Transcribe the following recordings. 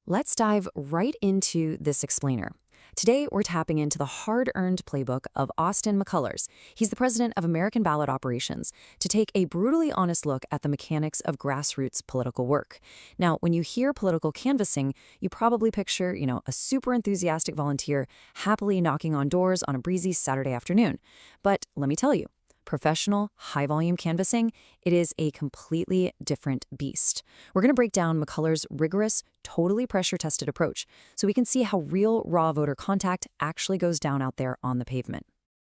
Let's dive right into this explainer. Today, we're tapping into the hard-earned playbook of Austin McCullers. He's the president of American Ballot Operations, to take a brutally honest look at the mechanics of grassroots political work. Now, when you hear political canvassing, you probably picture, a super enthusiastic volunteer happily knocking on doors on a breezy Saturday afternoon. But let me tell you, professional, high-volume canvassing, it is a completely different beast. We're going to break down McCullers' rigorous, totally pressure-tested approach so we can see how real, raw voter contact actually goes down out there on the pavement.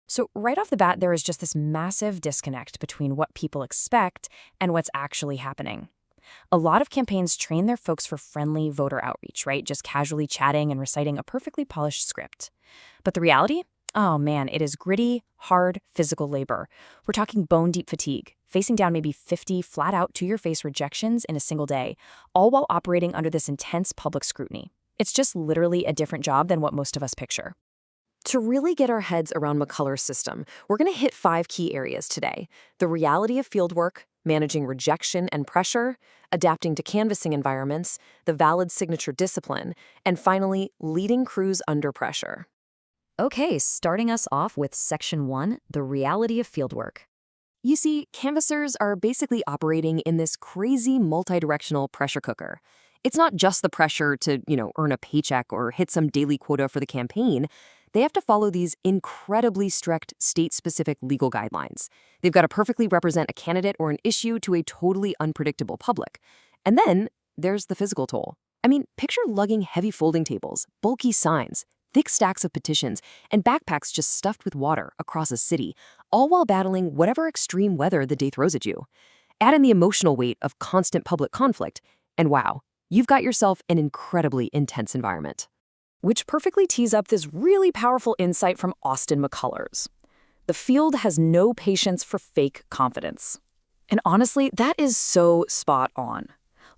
So right off the bat, there is just this massive disconnect between what people expect and what's actually happening. A lot of campaigns train their folks for friendly voter outreach, right? Just casually chatting and reciting a perfectly polished script. But the reality? Oh man, it is gritty, hard, physical labor. We're talking bone-deep fatigue, facing down maybe 50 flat-out to-your-face rejections in a single day, all while operating under this intense public scrutiny. It's just literally a different job than what most of us picture. To really get our heads around McCullers' system, we're going to hit 5 key areas today: the reality of fieldwork, managing rejection and pressure, adapting to canvassing environments, the valid signature discipline, and finally, leading crews under pressure. Okay, starting us off with Section 1, the reality of fieldwork. You see, canvassers are basically operating in this crazy multi-directional pressure cooker. It's not just the pressure to, earn a paycheck or hit some daily quota for the campaign. They have to follow these incredibly strict state-specific legal guidelines. They've got to perfectly represent a candidate or an issue to a totally unpredictable public. And then there's the physical toll. I mean, picture lugging heavy folding tables, bulky signs, thick stacks of petitions, and backpacks just stuffed with water across a city, all while battling whatever extreme weather the day throws at you. Add in the emotional weight of constant public conflict, and wow, you've got yourself an incredibly intense environment. Which perfectly tees up this really powerful insight from Austin McCullers. The field has no patience for fake confidence. And honestly, that is so spot on.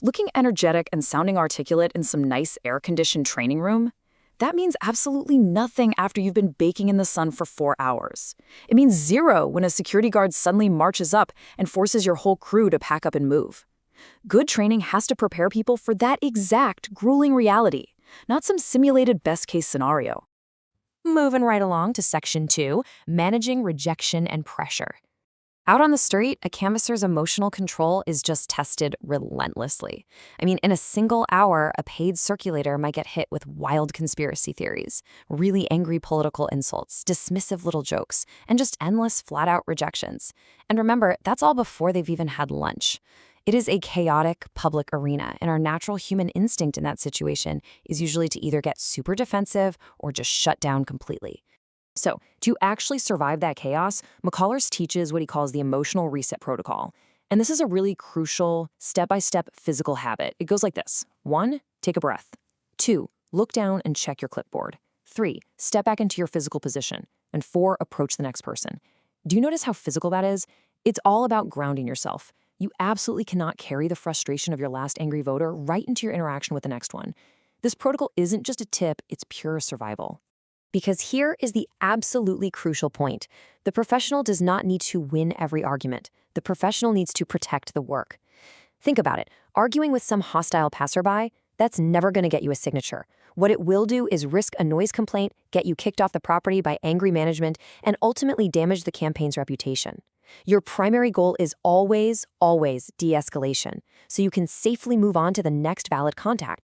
Looking energetic and sounding articulate in some nice air-conditioned training room, that means absolutely nothing after you've been baking in the sun for 4 hours. It means zero when a security guard suddenly marches up and forces your whole crew to pack up and move. Good training has to prepare people for that exact grueling reality, not some simulated best-case scenario. Moving right along to Section 2, managing rejection and pressure. Out on the street, a canvasser's emotional control is just tested relentlessly. I mean, in a single hour, a paid circulator might get hit with wild conspiracy theories, really angry political insults, dismissive little jokes, and just endless flat-out rejections. And remember, that's all before they've even had lunch. It is a chaotic public arena, and our natural human instinct in that situation is usually to either get super defensive or just shut down completely. So, to actually survive that chaos, McCullers teaches what he calls the emotional reset protocol. And this is a really crucial, step-by-step physical habit. It goes like this. 1, take a breath. 2, look down and check your clipboard. 3, step back into your physical position. And 4, approach the next person. Do you notice how physical that is? It's all about grounding yourself. You absolutely cannot carry the frustration of your last angry voter right into your interaction with the next one. This protocol isn't just a tip, it's pure survival. Because here is the absolutely crucial point. The professional does not need to win every argument. The professional needs to protect the work. Think about it. Arguing with some hostile passerby, that's never going to get you a signature. What it will do is risk a noise complaint, get you kicked off the property by angry management, and ultimately damage the campaign's reputation. Your primary goal is always, always de-escalation, so you can safely move on to the next valid contact.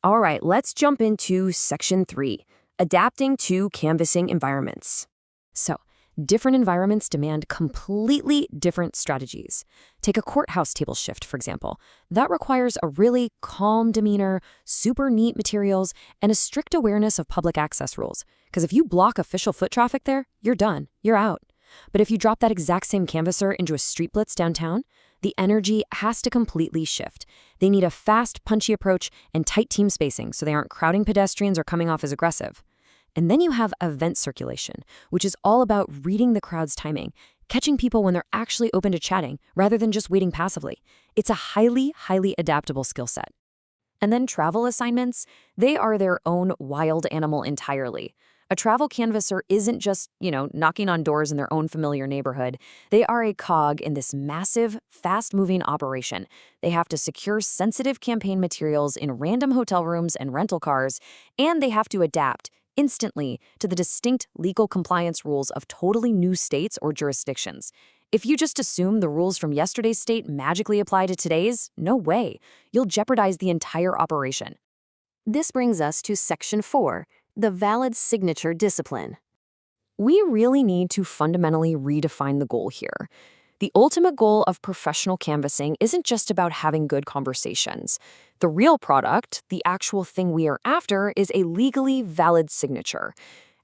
All right, let's jump into Section 3. Adapting to canvassing environments. So, different environments demand completely different strategies. Take a courthouse table shift, for example. That requires a really calm demeanor, super neat materials, and a strict awareness of public access rules. Because if you block official foot traffic there, you're done. You're out. But if you drop that exact same canvasser into a street blitz downtown, the energy has to completely shift. They need a fast, punchy approach and tight team spacing so they aren't crowding pedestrians or coming off as aggressive. And then you have event circulation, which is all about reading the crowd's timing, catching people when they're actually open to chatting rather than just waiting passively. It's a highly, highly adaptable skill set. And then travel assignments, they are their own wild animal entirely. A travel canvasser isn't just, knocking on doors in their own familiar neighborhood. They are a cog in this massive, fast-moving operation. They have to secure sensitive campaign materials in random hotel rooms and rental cars, and they have to adapt instantly to the distinct legal compliance rules of totally new states or jurisdictions. If you just assume the rules from yesterday's state magically apply to today's, no way. You'll jeopardize the entire operation. This brings us to Section 4, the valid signature discipline. We really need to fundamentally redefine the goal here. The ultimate goal of professional canvassing isn't just about having good conversations. The real product, the actual thing we are after, is a legally valid signature.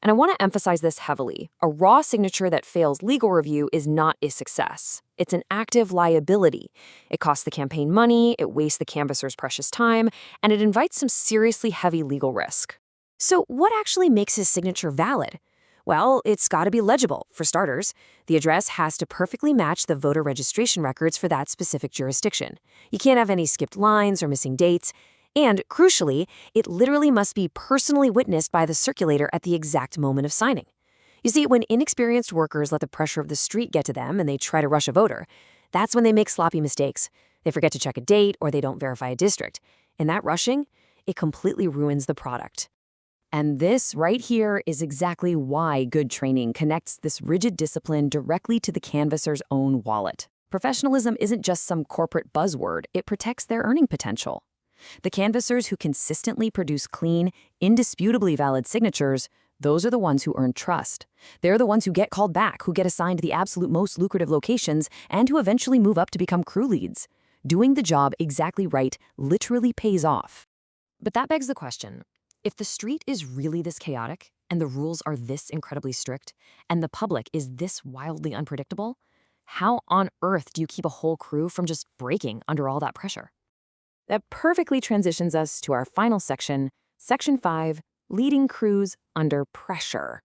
And I want to emphasize this heavily. A raw signature that fails legal review is not a success. It's an active liability. It costs the campaign money, it wastes the canvasser's precious time, and it invites some seriously heavy legal risk. So what actually makes his signature valid? Well, it's got to be legible, for starters. The address has to perfectly match the voter registration records for that specific jurisdiction. You can't have any skipped lines or missing dates. And, crucially, it literally must be personally witnessed by the circulator at the exact moment of signing. You see, when inexperienced workers let the pressure of the street get to them and they try to rush a voter, that's when they make sloppy mistakes. They forget to check a date or they don't verify a district. And that rushing, it completely ruins the product. And this right here is exactly why good training connects this rigid discipline directly to the canvasser's own wallet. Professionalism isn't just some corporate buzzword, it protects their earning potential. The canvassers who consistently produce clean, indisputably valid signatures, those are the ones who earn trust. They're the ones who get called back, who get assigned the absolute most lucrative locations, and who eventually move up to become crew leads. Doing the job exactly right literally pays off. But that begs the question, if the street is really this chaotic, and the rules are this incredibly strict, and the public is this wildly unpredictable, how on earth do you keep a whole crew from just breaking under all that pressure? That perfectly transitions us to our final section, Section 5, Leading Crews Under Pressure.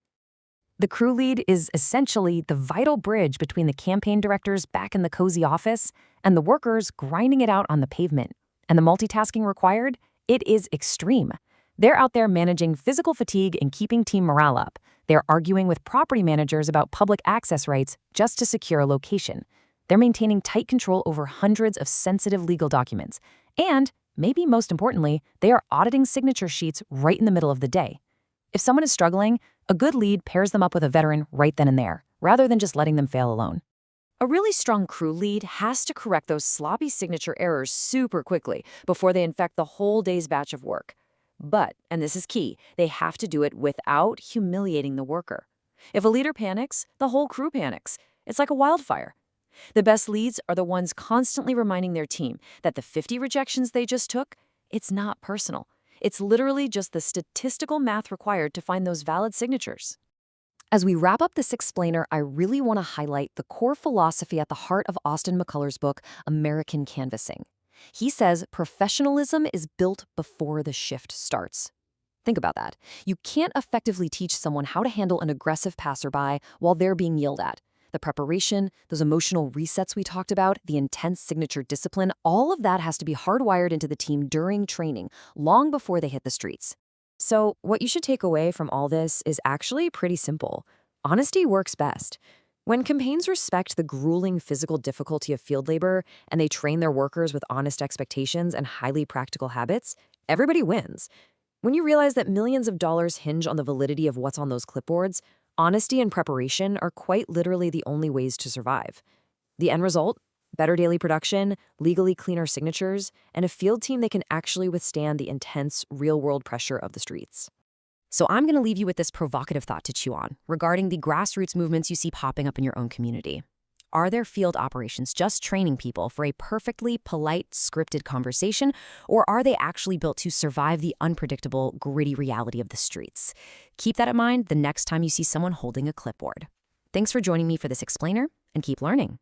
The crew lead is essentially the vital bridge between the campaign directors back in the cozy office and the workers grinding it out on the pavement. And the multitasking required? It is extreme. They're out there managing physical fatigue and keeping team morale up. They're arguing with property managers about public access rights just to secure a location. They're maintaining tight control over hundreds of sensitive legal documents. And, maybe most importantly, they are auditing signature sheets right in the middle of the day. If someone is struggling, a good lead pairs them up with a veteran right then and there, rather than just letting them fail alone. A really strong crew lead has to correct those sloppy signature errors super quickly before they infect the whole day's batch of work. But, and this is key, they have to do it without humiliating the worker. If a leader panics, the whole crew panics. It's like a wildfire. The best leads are the ones constantly reminding their team that the 50 rejections they just took, it's not personal. It's literally just the statistical math required to find those valid signatures. As we wrap up this explainer, I really want to highlight the core philosophy at the heart of Austin McCullers' book, American Canvassing. He says professionalism is built before the shift starts. Think about that. You can't effectively teach someone how to handle an aggressive passerby while they're being yelled at. The preparation, those emotional resets we talked about, the intense signature discipline, all of that has to be hardwired into the team during training, long before they hit the streets. So what you should take away from all this is actually pretty simple. Honesty works best. When campaigns respect the grueling physical difficulty of field labor and they train their workers with honest expectations and highly practical habits, everybody wins. When you realize that millions of dollars hinge on the validity of what's on those clipboards, honesty and preparation are quite literally the only ways to survive. The end result? Better daily production, legally cleaner signatures, and a field team that can actually withstand the intense, real-world pressure of the streets. So I'm going to leave you with this provocative thought to chew on regarding the grassroots movements you see popping up in your own community. Are their field operations just training people for a perfectly polite, scripted conversation, or are they actually built to survive the unpredictable, gritty reality of the streets? Keep that in mind the next time you see someone holding a clipboard. Thanks for joining me for this explainer, and keep learning.